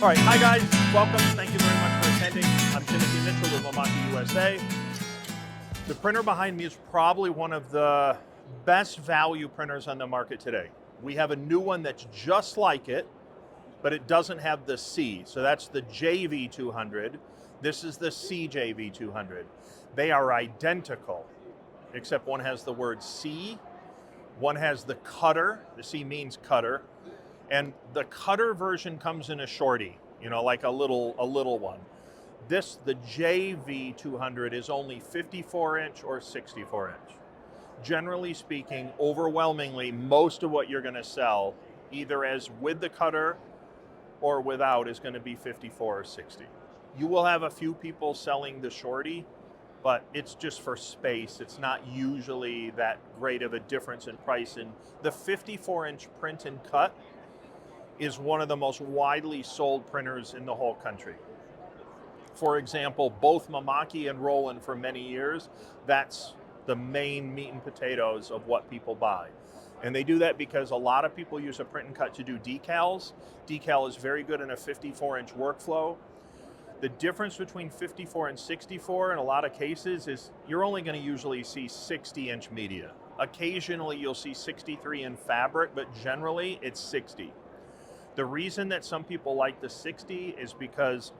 All right, hi guys, welcome. Thank you very much for attending. I'm Timothy Mitchell with Milwaukee, USA. The printer behind me is probably one of the best value printers on the market today. We have a new one that's just like it, but it doesn't have the C. So that's the JV200. This is the CJV200. They are identical, except one has the word C, one has the cutter, the C means cutter, and the cutter version comes in a shorty, you know, like a little one. This, the JV200, is only 54 inch or 64 inch. Generally speaking, overwhelmingly, most of what you're going to sell, either as with the cutter or without, is going to be 54 or 60. You will have a few people selling the shorty, but it's just for space. It's not usually that great of a difference in price. And the 54-inch print and cut is one of the most widely sold printers in the whole country. For example, both Milwaukee and Roland for many years, that's the main meat and potatoes of what people buy. And they do that because a lot of people use a print and cut to do decals. Decal is very good in a 54-inch workflow. The difference between 54 and 64 in a lot of cases is you're only going to usually see 60-inch media. Occasionally you'll see 63 in fabric, but generally it's 60. The reason that some people like the 60 is because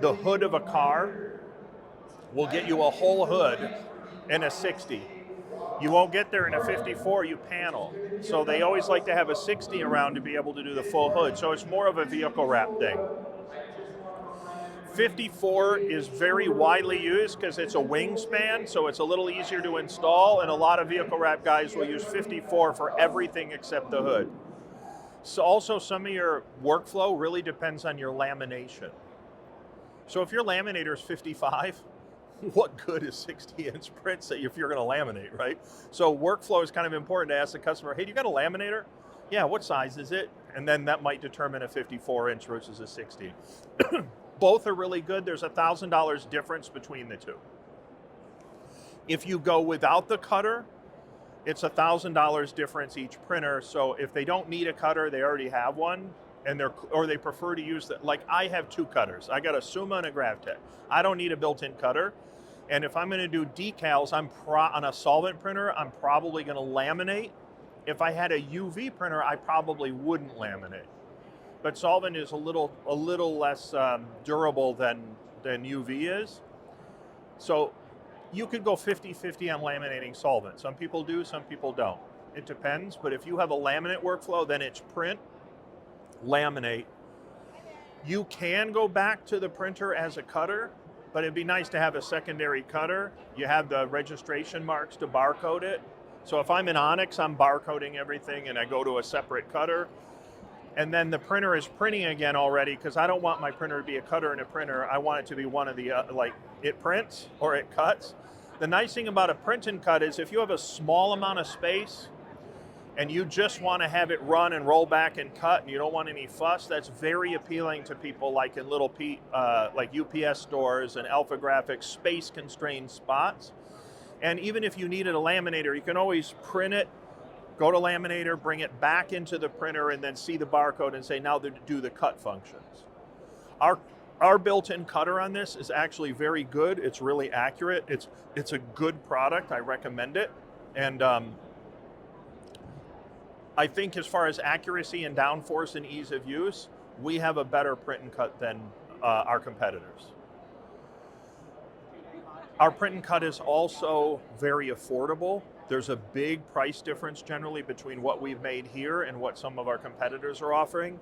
the hood of a car will get you a whole hood in a 60. You won't get there in a 54, you panel. So they always like to have a 60 around to be able to do the full hood. So it's more of a vehicle wrap thing. 54 is very widely used because it's a wingspan, so it's a little easier to install, and a lot of vehicle wrap guys will use 54 for everything except the hood. So also, some of your workflow really depends on your lamination. So if your laminator is 55, what good is 60-inch prints if you're going to laminate, right? So workflow is kind of important to ask the customer, hey, do you got a laminator? Yeah, what size is it? And then that might determine a 54-inch versus a 60. Both are really good. There's $1,000 difference between the two. If you go without the cutter, it's $1,000 difference each printer. So if they don't need a cutter, they already have one, and they prefer to use that. Like I have two cutters. I got a Suma and a Gravtech. I don't need a built-in cutter. And if I'm going to do decals, on a solvent printer, I'm probably going to laminate. If I had a UV printer, I probably wouldn't laminate. But solvent is a little less durable than UV is. So you could go 50-50 on laminating solvent. Some people do, some people don't. It depends, but if you have a laminate workflow, then it's print, laminate. You can go back to the printer as a cutter, but it'd be nice to have a secondary cutter. You have the registration marks to barcode it. So if I'm in Onyx, I'm barcoding everything and I go to a separate cutter. And then the printer is printing again already because I don't want my printer to be a cutter and a printer. I want it to be one of the, it prints or it cuts. The nice thing about a print and cut is if you have a small amount of space and you just want to have it run and roll back and cut and you don't want any fuss, that's very appealing to people like in like UPS stores and Alpha Graphics, space constrained spots. And even if you needed a laminator, you can always print it, go to laminator, bring it back into the printer, and then see the barcode and say, now do the cut functions. Our built-in cutter on this is actually very good. It's really accurate. It's a good product. I recommend it. And I think as far as accuracy and downforce and ease of use, we have a better print and cut than our competitors. Our print and cut is also very affordable. There's a big price difference generally between what we've made here and what some of our competitors are offering.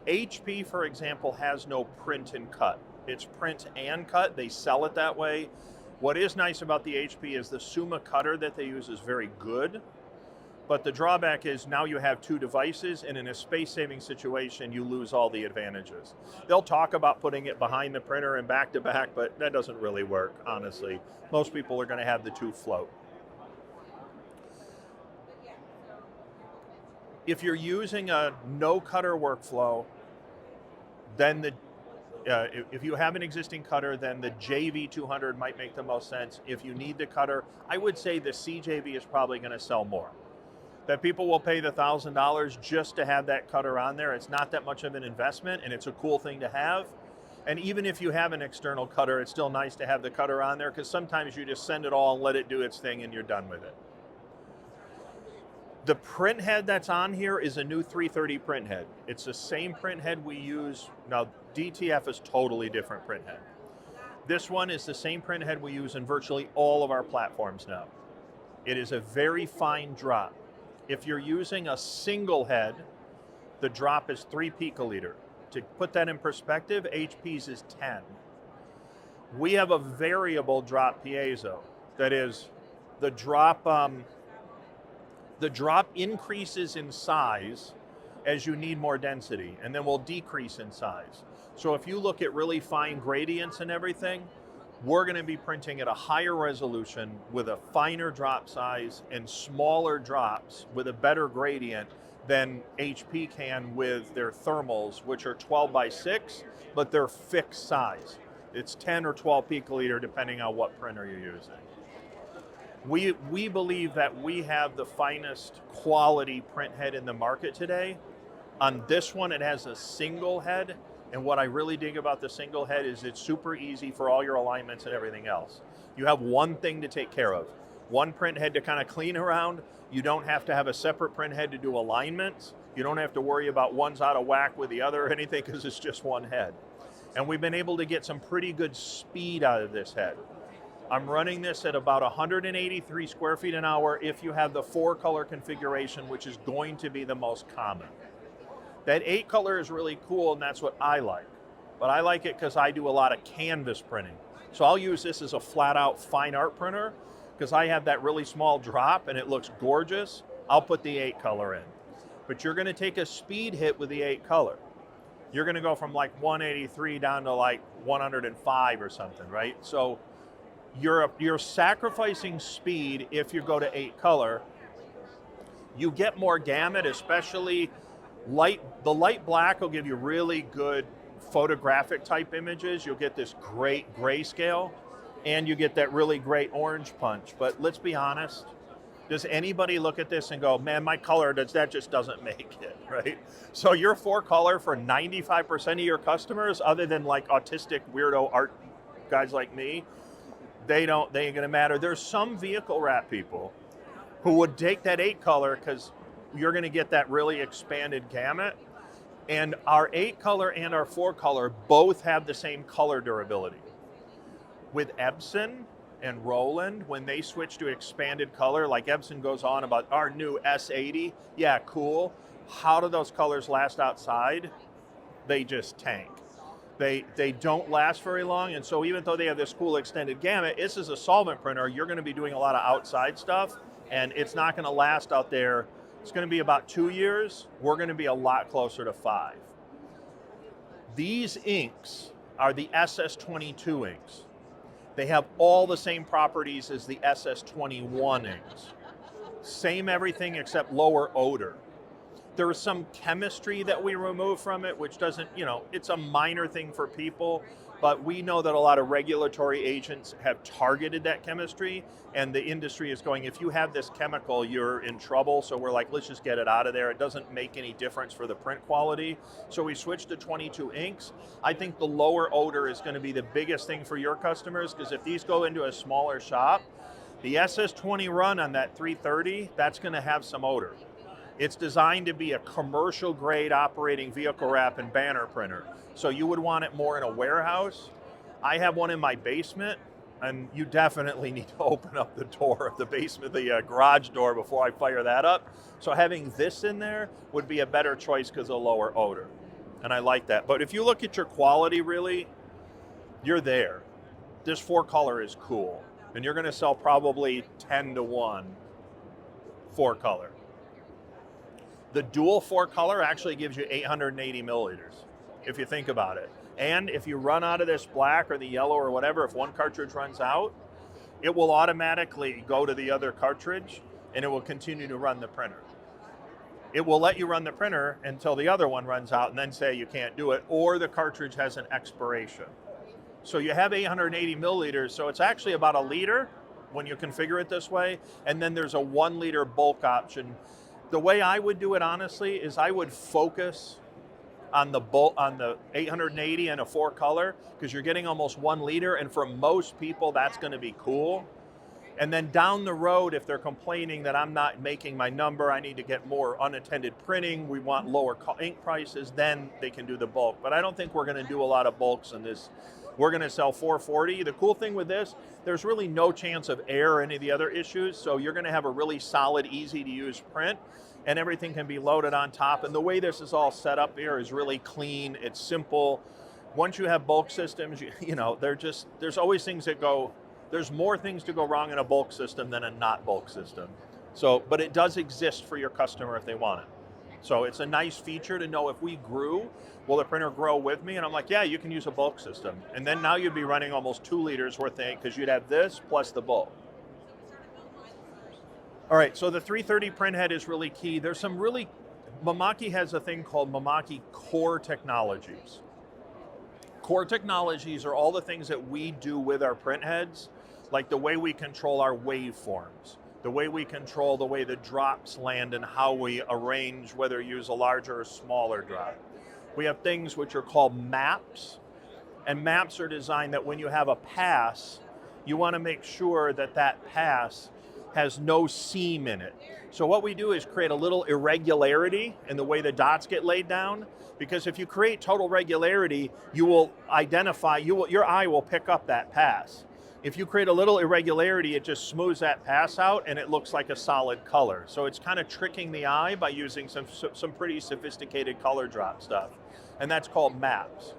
HP, for example, has no print and cut. It's print and cut. They sell it that way. What is nice about the HP is the Suma cutter that they use is very good. But the drawback is now you have two devices, and in a space-saving situation, you lose all the advantages. They'll talk about putting it behind the printer and back to back, but that doesn't really work, honestly. Most people are going to have the two float. If you're using a no cutter workflow, then if you have an existing cutter, then the JV200 might make the most sense. If you need the cutter, I would say the CJV is probably going to sell more. that people will pay the $1,000 just to have that cutter on there. It's not that much of an investment, and it's a cool thing to have. And even if you have an external cutter, it's still nice to have the cutter on there, because sometimes you just send it all and let it do its thing and you're done with it. The print head that's on here is a new 330 print head. It's the same print head we use. Now, DTF is totally different print head. This one is the same print head we use in virtually all of our platforms now. It is a very fine drop. If you're using a single head, the drop is 3 picoliter. To put that in perspective, HP's is 10. We have a variable drop piezo. That is, the drop increases in size as you need more density, and then will decrease in size. So if you look at really fine gradients and everything, we're going to be printing at a higher resolution with a finer drop size and smaller drops with a better gradient than HP can with their thermals, which are 12x6, but they're fixed size. It's 10 or 12 picoliter depending on what printer you're using. We believe that we have the finest quality print head in the market today. On this one, it has a single head, and what I really dig about the single head is it's super easy for all your alignments and everything else. You have one thing to take care of. One print head to kind of clean around. You don't have to have a separate print head to do alignments. You don't have to worry about one's out of whack with the other or anything, because it's just one head. And we've been able to get some pretty good speed out of this head. I'm running this at about 183 square feet an hour if you have the 4-color configuration, which is going to be the most common. That 8-color is really cool, and that's what I like. But I like it because I do a lot of canvas printing. So I'll use this as a flat-out fine art printer, because I have that really small drop and it looks gorgeous. I'll put the 8-color in. But you're going to take a speed hit with the 8-color. You're going to go from like 183 down to like 105 or something, right? So you're sacrificing speed if you go to 8-color. You get more gamut, especially the light black will give you really good photographic type images. You'll get this great grayscale, and you get that really great orange punch. But let's be honest, does anybody look at this and go, man, my color, that just doesn't make it, right? So your 4-color for 95% of your customers, other than like autistic weirdo art guys like me, they ain't gonna matter. There's some vehicle wrap people who would take that 8-color because you're gonna get that really expanded gamut. And our 8-color and our 4-color both have the same color durability. With Epson and Roland, when they switch to expanded color, like Epson goes on about our new S80, yeah, cool. How do those colors last outside? They just tank. They don't last very long, and so even though they have this cool extended gamut, this is a solvent printer. You're going to be doing a lot of outside stuff, and it's not going to last out there. It's going to be about 2 years. We're going to be a lot closer to 5. These inks are the SS22 inks. They have all the same properties as the SS21 inks. Same everything except lower odor. There is some chemistry that we remove from it, which doesn't, it's a minor thing for people, but we know that a lot of regulatory agents have targeted that chemistry, and the industry is going, if you have this chemical, you're in trouble. So we're like, let's just get it out of there. It doesn't make any difference for the print quality. So we switched to 22 inks. I think the lower odor is going to be the biggest thing for your customers, because if these go into a smaller shop, the SS20 run on that 330, that's going to have some odor. It's designed to be a commercial grade operating vehicle wrap and banner printer. So you would want it more in a warehouse. I have one in my basement, and you definitely need to open up the door of the basement, the garage door, before I fire that up. So having this in there would be a better choice because of lower odor. And I like that. But if you look at your quality, really, you're there. This 4-color is cool. And you're going to sell probably 10 to 1 4-color. The dual 4-color actually gives you 880 milliliters, if you think about it. And if you run out of this black or the yellow or whatever, if one cartridge runs out, it will automatically go to the other cartridge, and it will continue to run the printer. It will let you run the printer until the other one runs out and then say you can't do it, or the cartridge has an expiration. So you have 880 milliliters, so it's actually about a liter when you configure it this way, and then there's a 1 liter bulk option. The way I would do it, honestly, is I would focus on the bulk, on the 880 and a 4-color, because you're getting almost 1 liter, and for most people, that's going to be cool. And then down the road, if they're complaining that I'm not making my number, I need to get more unattended printing, we want lower ink prices, then they can do the bulk. But I don't think we're going to do a lot of bulks in this. We're going to sell 440. The cool thing with this, there's really no chance of air or any of the other issues, so you're going to have a really solid, easy to use print, and everything can be loaded on top. And the way this is all set up here is really clean, it's simple. Once you have bulk systems, you know, there's always things that go, there's more things to go wrong in a bulk system than a not bulk system. So, but it does exist for your customer if they want it. So it's a nice feature to know if we grew, will the printer grow with me? And I'm like, yeah, you can use a bulk system. And then now you'd be running almost 2 liters worth of ink because you'd have this plus the bulk. All right, so the 330 print head is really key. There's some really, Mamaki has a thing called Mamaki Core Technologies. Core technologies are all the things that we do with our print heads, like the way we control our waveforms, the way we control the way the drops land and how we arrange whether you use a larger or smaller drop. We have things which are called maps, and maps are designed that when you have a pass, you want to make sure that that pass has no seam in it. So what we do is create a little irregularity in the way the dots get laid down, because if you create total regularity, you will identify, your eye will pick up that pass. If you create a little irregularity, it just smooths that pass out and it looks like a solid color. So it's kind of tricking the eye by using some pretty sophisticated color drop stuff. And that's called maps.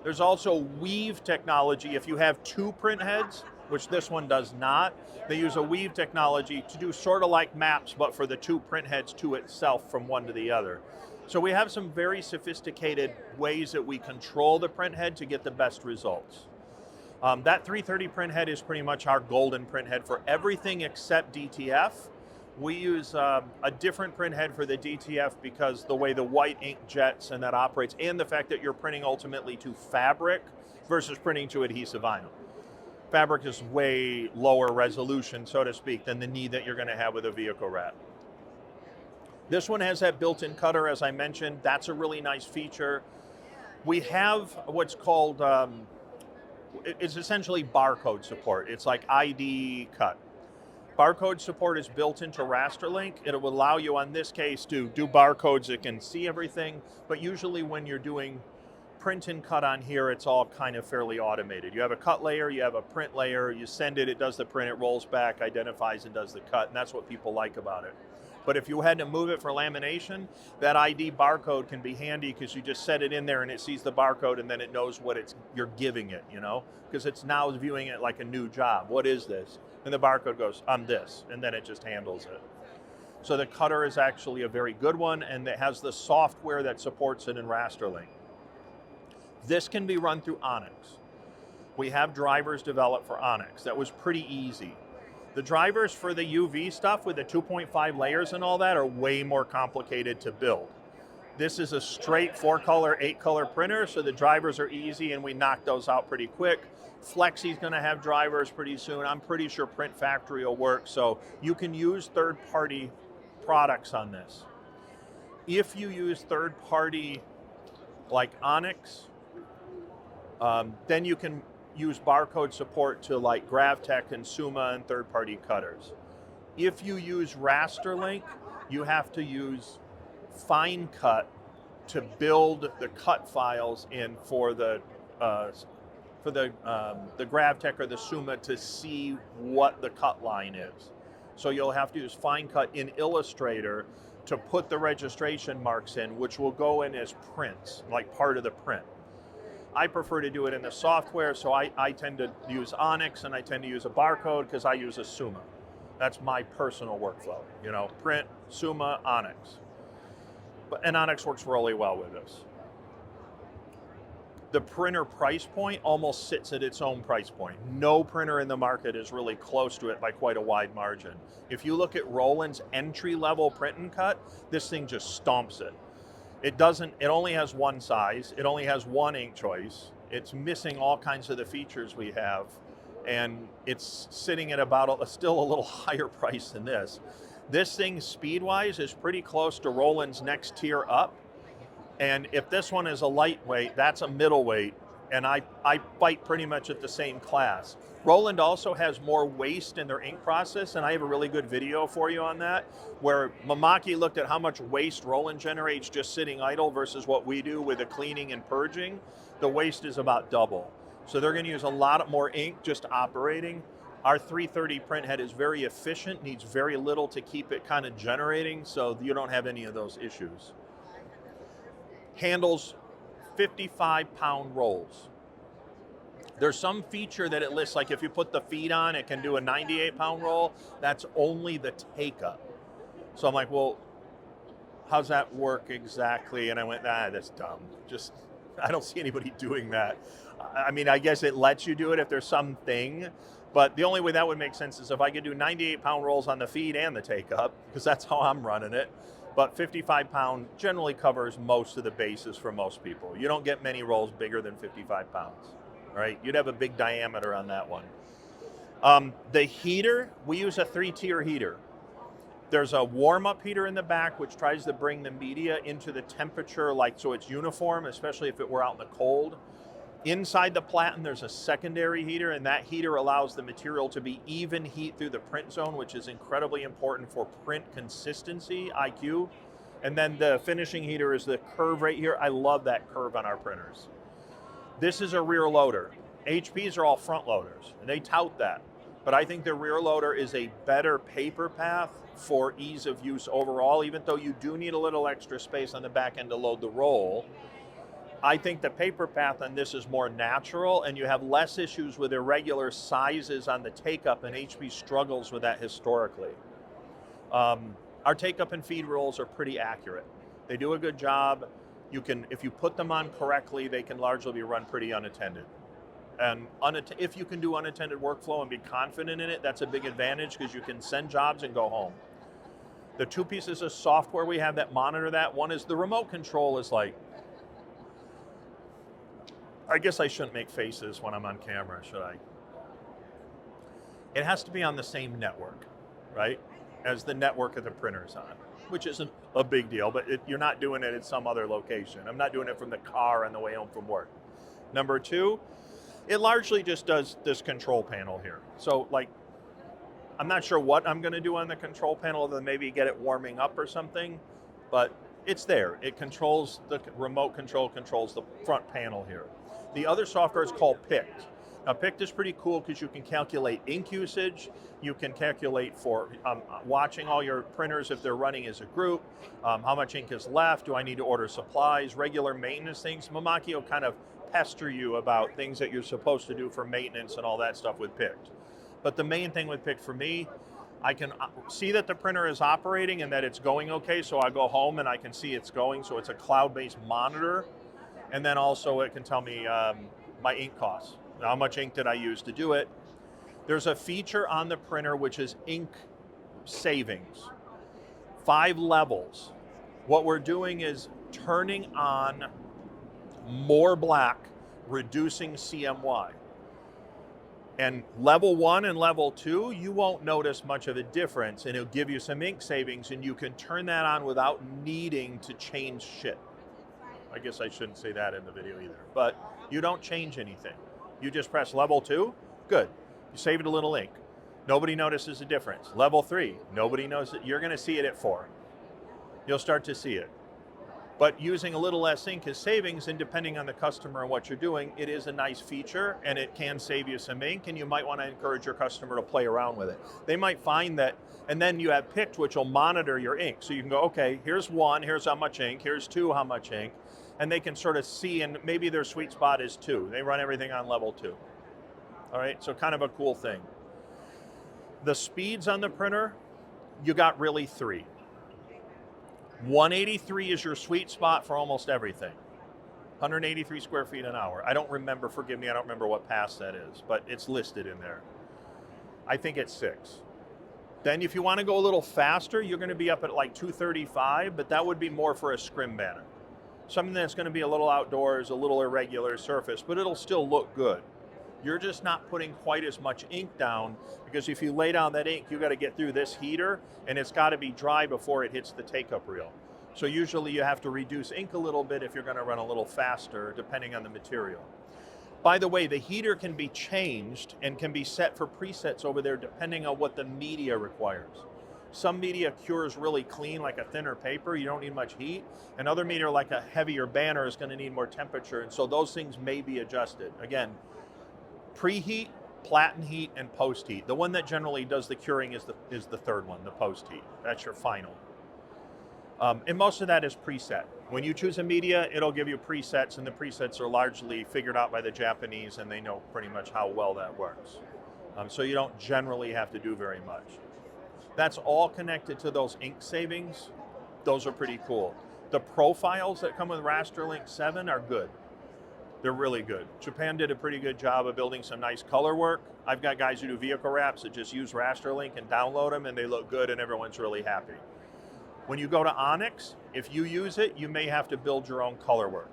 There's also weave technology. If you have 2 print heads, which this one does not, they use a weave technology to do sort of like maps, but for the 2 print heads to itself from one to the other. So we have some very sophisticated ways that we control the print head to get the best results. That 330 print head is pretty much our golden print head for everything except DTF. We use a different print head for the DTF because the way the white ink jets and that operates, and the fact that you're printing ultimately to fabric versus printing to adhesive vinyl. Fabric is way lower resolution, so to speak, than the need that you're going to have with a vehicle wrap. This one has that built-in cutter, as I mentioned. That's a really nice feature. We have what's called, it's essentially barcode support. It's like ID cut. Barcode support is built into Rasterlink. It will allow you, on this case, to do barcodes that can see everything, but usually when you're doing print and cut on here, it's all kind of fairly automated. You have a cut layer, you have a print layer, you send it, it does the print, it rolls back, identifies and does the cut, and that's what people like about it. But if you had to move it for lamination, that ID barcode can be handy because you just set it in there and it sees the barcode and then it knows what you're giving it, you know? Because it's now viewing it like a new job. What is this? And the barcode goes, I'm this, and then it just handles it. So the cutter is actually a very good one, and it has the software that supports it in Rasterlink. This can be run through Onyx. We have drivers developed for Onyx. That was pretty easy. The drivers for the UV stuff with the 2.5 layers and all that are way more complicated to build. This is a straight 4-color, 8-color printer, so the drivers are easy and we knock those out pretty quick. Flexi's gonna have drivers pretty soon. I'm pretty sure Print Factory will work, so you can use third-party products on this. If you use third-party like Onyx, then you can use barcode support to like GravTech and Suma and third-party cutters. If you use Rasterlink, you have to use Fine Cut to build the cut files in for the GravTech or the Suma to see what the cut line is. So you'll have to use Fine Cut in Illustrator to put the registration marks in, which will go in as prints, like part of the print. I prefer to do it in the software, so I tend to use Onyx and I tend to use a barcode because I use a Suma. That's my personal workflow, you know, print, Suma, Onyx. And Onyx works really well with this. The printer price point almost sits at its own price point. No printer in the market is really close to it by quite a wide margin. If you look at Roland's entry-level print and cut, this thing just stomps it. It only has one size, it only has one ink choice, it's missing all kinds of the features we have, and it's sitting at about still a little higher price than this. This thing speed-wise is pretty close to Roland's next tier up. And if this one is a lightweight, that's a middleweight. And I fight pretty much at the same class. Roland also has more waste in their ink process, and I have a really good video for you on that, where Mamaki looked at how much waste Roland generates just sitting idle versus what we do with the cleaning and purging. The waste is about double. So they're going to use a lot more ink just operating. Our 330 print head is very efficient, needs very little to keep it kind of generating, so you don't have any of those issues. Handles 55-pound rolls. There's some feature that it lists, like if you put the feet on, it can do a 98-pound roll. That's only the take-up. So I'm like, well, how's that work exactly? And I went, that's dumb. Just, I don't see anybody doing that. I mean, I guess it lets you do it if there's something, but the only way that would make sense is if I could do 98-pound rolls on the feet and the take-up, because that's how I'm running it. But 55-pound generally covers most of the bases for most people. You don't get many rolls bigger than 55 pounds, right? You'd have a big diameter on that one. The heater, we use a 3-tier heater. There's a warm-up heater in the back, which tries to bring the media into the temperature, like so it's uniform, especially if it were out in the cold. Inside the platen, there's a secondary heater, and that heater allows the material to be even heat through the print zone, which is incredibly important for print consistency, IQ. And then the finishing heater is the curve right here. I love that curve on our printers. This is a rear loader. HPs are all front loaders, and they tout that. But I think the rear loader is a better paper path for ease of use overall, even though you do need a little extra space on the back end to load the roll. I think the paper path on this is more natural, and you have less issues with irregular sizes on the take-up, and HP struggles with that historically. Our take-up and feed rolls are pretty accurate. They do a good job. You can, if you put them on correctly, they can largely be run pretty unattended. And if you can do unattended workflow and be confident in it, that's a big advantage because you can send jobs and go home. The 2 pieces of software we have that monitor that, one is the remote control is like, I guess I shouldn't make faces when I'm on camera, should I? It has to be on the same network, right, as the network of the printer's on, which isn't a big deal, but you're not doing it at some other location. I'm not doing it from the car on the way home from work. Number 2, it largely just does this control panel here. So like, I'm not sure what I'm gonna do on the control panel other than maybe get it warming up or something, but it's there. It controls, the remote control controls the front panel here. The other software is called PICT. Now PICT is pretty cool because you can calculate ink usage, you can calculate for watching all your printers if they're running as a group, how much ink is left, do I need to order supplies, regular maintenance things. Mamaki will kind of pester you about things that you're supposed to do for maintenance and all that stuff with PICT. But the main thing with PICT for me, I can see that the printer is operating and that it's going okay, so I go home and I can see it's going, so it's a cloud-based monitor. And then also it can tell me my ink costs. How much ink did I use to do it? There's a feature on the printer which is ink savings. 5 levels. What we're doing is turning on more black, reducing CMY. And level 1 and level 2, you won't notice much of a difference, and it'll give you some ink savings, and you can turn that on without needing to change shit. I guess I shouldn't say that in the video either, but you don't change anything. You just press level 2, good. You saved a little ink. Nobody notices a difference. Level 3, nobody knows it. You're gonna see it at 4. You'll start to see it. But using a little less ink is savings, and depending on the customer and what you're doing, it is a nice feature, and it can save you some ink, and you might wanna encourage your customer to play around with it. They might find that, and then you have PICT, which will monitor your ink. So you can go, okay, here's 1, here's how much ink, here's 2, how much ink, and they can sort of see, and maybe their sweet spot is 2. They run everything on level 2. All right, so kind of a cool thing. The speeds on the printer, you got really 3. 183 is your sweet spot for almost everything. 183 square feet an hour. I don't remember, forgive me, I don't remember what pass that is, but it's listed in there. I think it's 6. Then if you want to go a little faster, you're going to be up at like 235, but that would be more for a scrim banner. Something that's going to be a little outdoors, a little irregular surface, but it'll still look good. You're just not putting quite as much ink down, because if you lay down that ink, you got to get through this heater, and it's got to be dry before it hits the take-up reel. So usually you have to reduce ink a little bit if you're going to run a little faster, depending on the material. By the way, the heater can be changed and can be set for presets over there depending on what the media requires. Some media cures really clean, like a thinner paper, you don't need much heat. And other media, like a heavier banner, is going to need more temperature, and so those things may be adjusted. Again, preheat, platen heat, and post heat. The one that generally does the curing is the third one, the post heat. That's your final. And most of that is preset. When you choose a media, it'll give you presets, and the presets are largely figured out by the Japanese, and they know pretty much how well that works. So you don't generally have to do very much. That's all connected to those ink savings. Those are pretty cool. The profiles that come with Rasterlink 7 are good. They're really good. Japan did a pretty good job of building some nice color work. I've got guys who do vehicle wraps that just use Rasterlink and download them, and they look good, and everyone's really happy. When you go to Onyx, if you use it, you may have to build your own color work,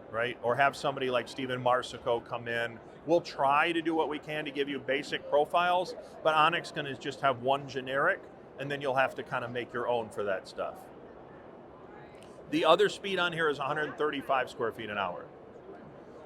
right? Or have somebody like Steven Marsico come in. We'll try to do what we can to give you basic profiles, but Onyx is going to just have one generic, and then you'll have to kind of make your own for that stuff. The other speed on here is 135 square feet an hour.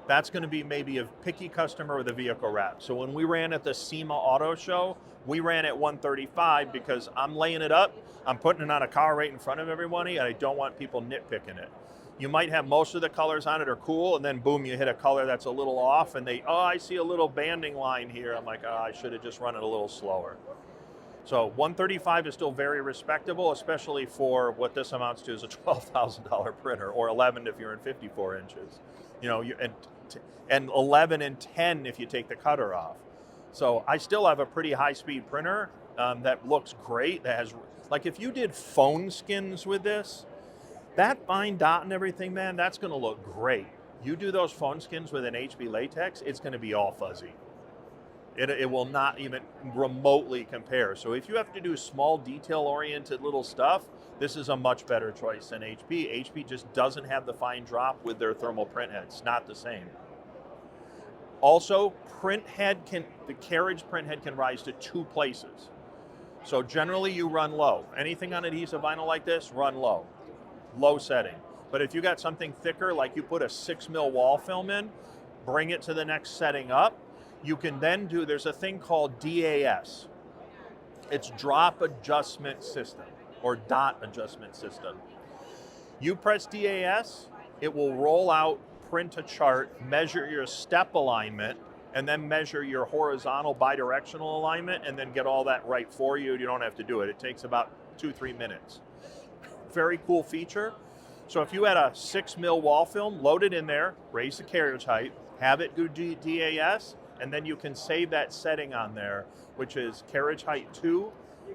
That's going to be maybe a picky customer with a vehicle wrap. So when we ran at the SEMA Auto Show, we ran at 135 because I'm laying it up, I'm putting it on a car right in front of everybody, and I don't want people nitpicking it. You might have most of the colors on it are cool, and then boom, you hit a color that's a little off, and I see a little banding line here. I'm like, I should have just run it a little slower. So 135 is still very respectable, especially for what this amounts to is a $12,000 printer, or 11 if you're in 54 inches. You know, and 11 and 10 if you take the cutter off. So I still have a pretty high-speed printer that looks great. That has, like, if you did phone skins with this, that fine dot and everything, man, that's going to look great. You do those phone skins with an HB latex, it's going to be all fuzzy. It will not even remotely compare. So if you have to do small detail-oriented little stuff, this is a much better choice than HP. HP just doesn't have the fine drop with their thermal print head. It's not the same. Also, the carriage print head can rise to 2 places. So generally you run low. Anything on adhesive vinyl like this, run low. Low setting. But if you got something thicker, like you put a 6mm wall film in, bring it to the next setting up, you can then there's a thing called DAS. It's drop adjustment system, or dot adjustment system. You press DAS, it will roll out, print a chart, measure your step alignment, and then measure your horizontal bidirectional alignment, and then get all that right for you. You don't have to do it. It takes about 2-3 minutes. Very cool feature. So if you had a 6mm wall film, load it in there, raise the carriage height, have it do DAS, and then you can save that setting on there, which is carriage height 2,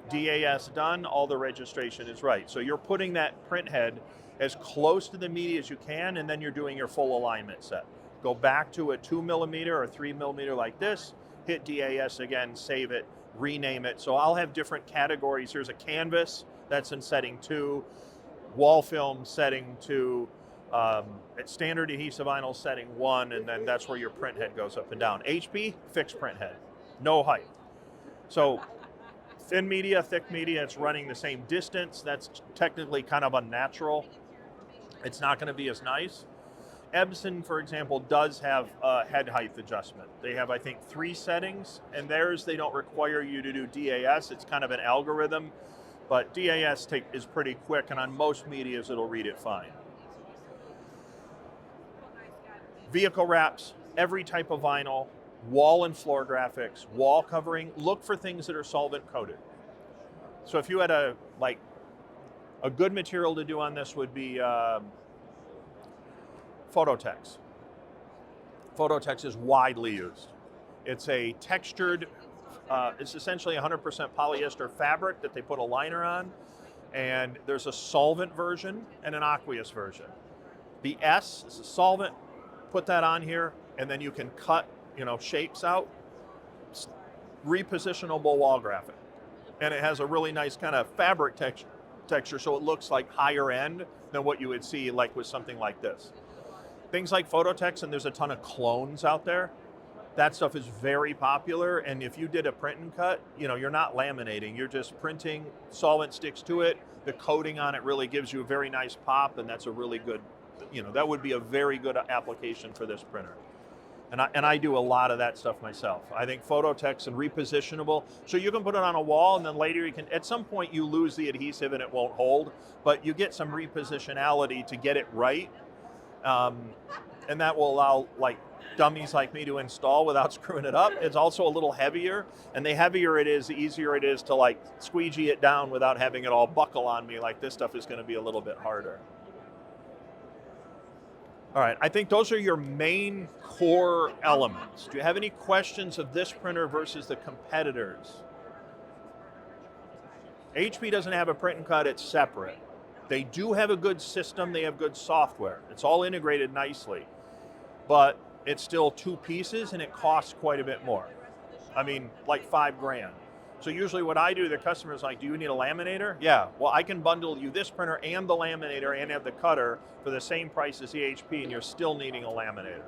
DAS done, all the registration is right. So you're putting that print head as close to the media as you can, and then you're doing your full alignment set. Go back to a 2mm or 3mm like this, hit DAS again, save it, rename it. So I'll have different categories. Here's a canvas, that's in setting 2, wall film setting 2, standard adhesive vinyl setting 1, and then that's where your print head goes up and down. HP, fixed print head, no height. So thin media, thick media, it's running the same distance. That's technically kind of unnatural. It's not going to be as nice. Epson, for example, does have a head height adjustment. They have, I think, 3 settings, and theirs, they don't require you to do DAS. It's kind of an algorithm, but DAS is pretty quick, and on most medias, it'll read it fine. Vehicle wraps, every type of vinyl, wall and floor graphics, wall covering. Look for things that are solvent coated. So if you had a good material to do on this would be Phototex. Phototex is widely used. It's a textured, it's essentially 100% polyester fabric that they put a liner on, and there's a solvent version and an aqueous version. The S is a solvent. Put that on here, and then you can cut, shapes out. Repositionable wall graphic. And it has a really nice kind of fabric texture, so it looks like higher end than what you would see like with something like this. Things like Phototex, and there's a ton of clones out there. That stuff is very popular, and if you did a print and cut, you're not laminating, you're just printing, solvent sticks to it, the coating on it really gives you a very nice pop, and that's a really good, that would be a very good application for this printer. And I do a lot of that stuff myself. I think Phototex and repositionable, so you can put it on a wall, and then later you can, at some point you lose the adhesive and it won't hold, but you get some repositionality to get it right, and that will allow like dummies like me to install without screwing it up. It's also a little heavier, and the heavier it is, the easier it is to like squeegee it down without having it all buckle on me. Like this stuff is going to be a little bit harder. All right, I think those are your main core elements. Do you have any questions of this printer versus the competitors? HP doesn't have a print and cut, it's separate. They do have a good system, they have good software. It's all integrated nicely, but it's still two pieces and it costs quite a bit more. I mean, like $5,000. So usually what I do, the customer's like, do you need a laminator? Yeah, well, I can bundle you this printer and the laminator and have the cutter for the same price as the HP, and you're still needing a laminator.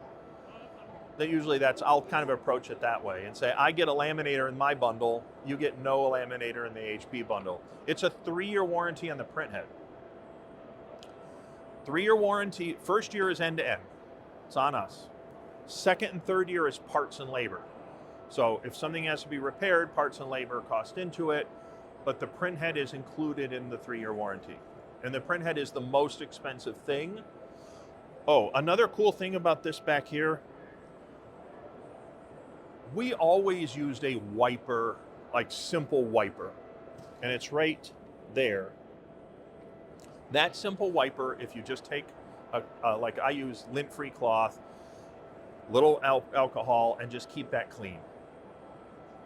Then usually I'll kind of approach it that way and say, I get a laminator in my bundle, you get no laminator in the HP bundle. It's a 3-year warranty on the printhead. 3-year warranty, first year is end to end. It's on us. Second and third year is parts and labor. So if something has to be repaired, parts and labor cost into it, but the printhead is included in the 3-year warranty. And the printhead is the most expensive thing. Oh, another cool thing about this back here, we always used a wiper, like simple wiper, and it's right there. That simple wiper, if you just take, like I use lint-free cloth, little alcohol, and just keep that clean.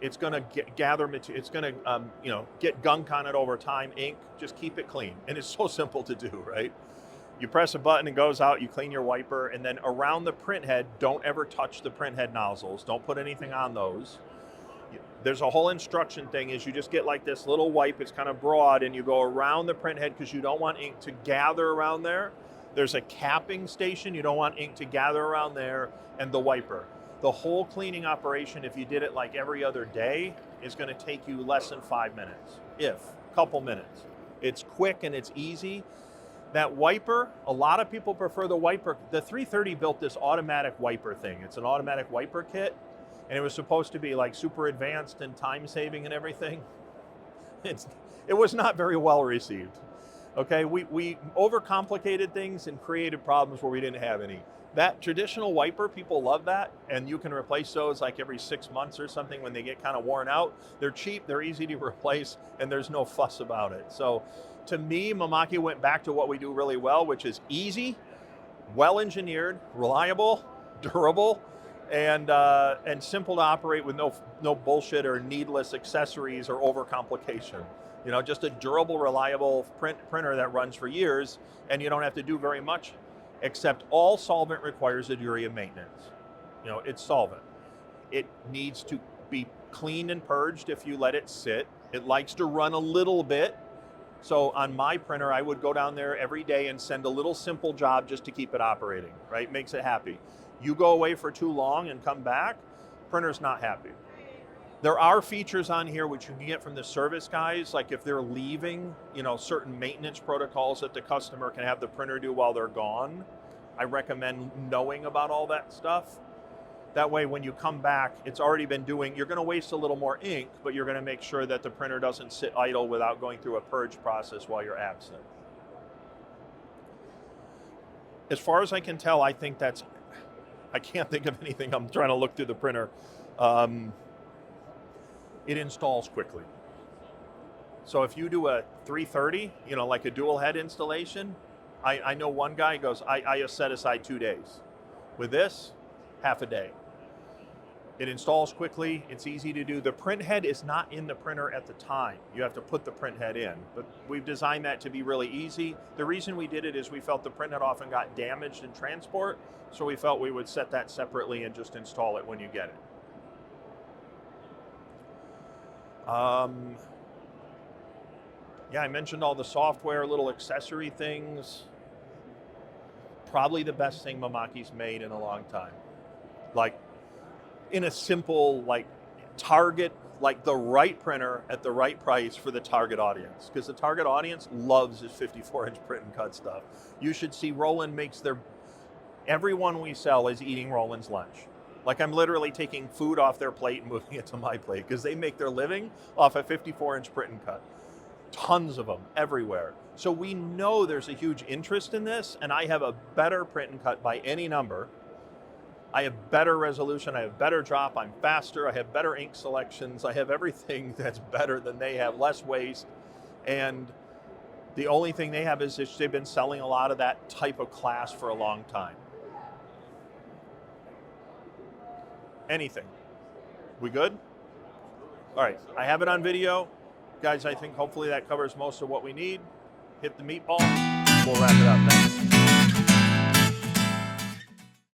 It's going to gather material. It's going to, get gunk on it over time. Ink. Just keep it clean, and it's so simple to do, right? You press a button, it goes out. You clean your wiper, and then around the printhead, don't ever touch the printhead nozzles. Don't put anything on those. There's a whole instruction thing. Is you just get like this little wipe. It's kind of broad, and you go around the printhead because you don't want ink to gather around there. There's a capping station. You don't want ink to gather around there, and the wiper. The whole cleaning operation, if you did it like every other day, is going to take you less than 5 minutes, a couple minutes. It's quick and it's easy. That wiper, a lot of people prefer the wiper. The 330 built this automatic wiper thing. It's an automatic wiper kit, and it was supposed to be like super advanced and time-saving and everything. It was not very well received. Okay, we overcomplicated things and created problems where we didn't have any. That traditional wiper, people love that, and you can replace those like every 6 months or something when they get kind of worn out. They're cheap, they're easy to replace, and there's no fuss about it. So to me, Mamaki went back to what we do really well, which is easy, well-engineered, reliable, durable, and simple to operate with no bullshit or needless accessories or overcomplication. Just a durable, reliable printer that runs for years, and you don't have to do very much, except all solvent requires a degree of maintenance. It's solvent. It needs to be cleaned and purged if you let it sit. It likes to run a little bit. So on my printer, I would go down there every day and send a little simple job just to keep it operating, right? Makes it happy. You go away for too long and come back, printer's not happy. There are features on here which you can get from the service guys, like if they're leaving, certain maintenance protocols that the customer can have the printer do while they're gone. I recommend knowing about all that stuff. That way when you come back, it's already been doing, you're gonna waste a little more ink, but you're gonna make sure that the printer doesn't sit idle without going through a purge process while you're absent. As far as I can tell, I think I can't think of anything. I'm trying to look through the printer. It installs quickly. So if you do a 330, like a dual head installation, I know one guy goes, I just set aside 2 days. With this, half a day. It installs quickly, it's easy to do. The print head is not in the printer at the time. You have to put the print head in, but we've designed that to be really easy. The reason we did it is we felt the print head often got damaged in transport, so we felt we would set that separately and just install it when you get it. Yeah, I mentioned all the software, little accessory things. Probably the best thing Mamaki's made in a long time. Like, in a simple, like, target, like the right printer at the right price for the target audience, because the target audience loves this 54-inch print and cut stuff. You should see Roland makes everyone we sell is eating Roland's lunch. Like, I'm literally taking food off their plate and moving it to my plate, because they make their living off a 54-inch print and cut. Tons of them everywhere. So we know there's a huge interest in this, and I have a better print and cut by any number. I have better resolution, I have better drop, I'm faster, I have better ink selections, I have everything that's better than they have, less waste. And the only thing they have is that they've been selling a lot of that type of class for a long time. Anything. We good? All right, I have it on video. Guys, I think hopefully that covers most of what we need. Hit the meatball, we'll wrap it up. Thanks.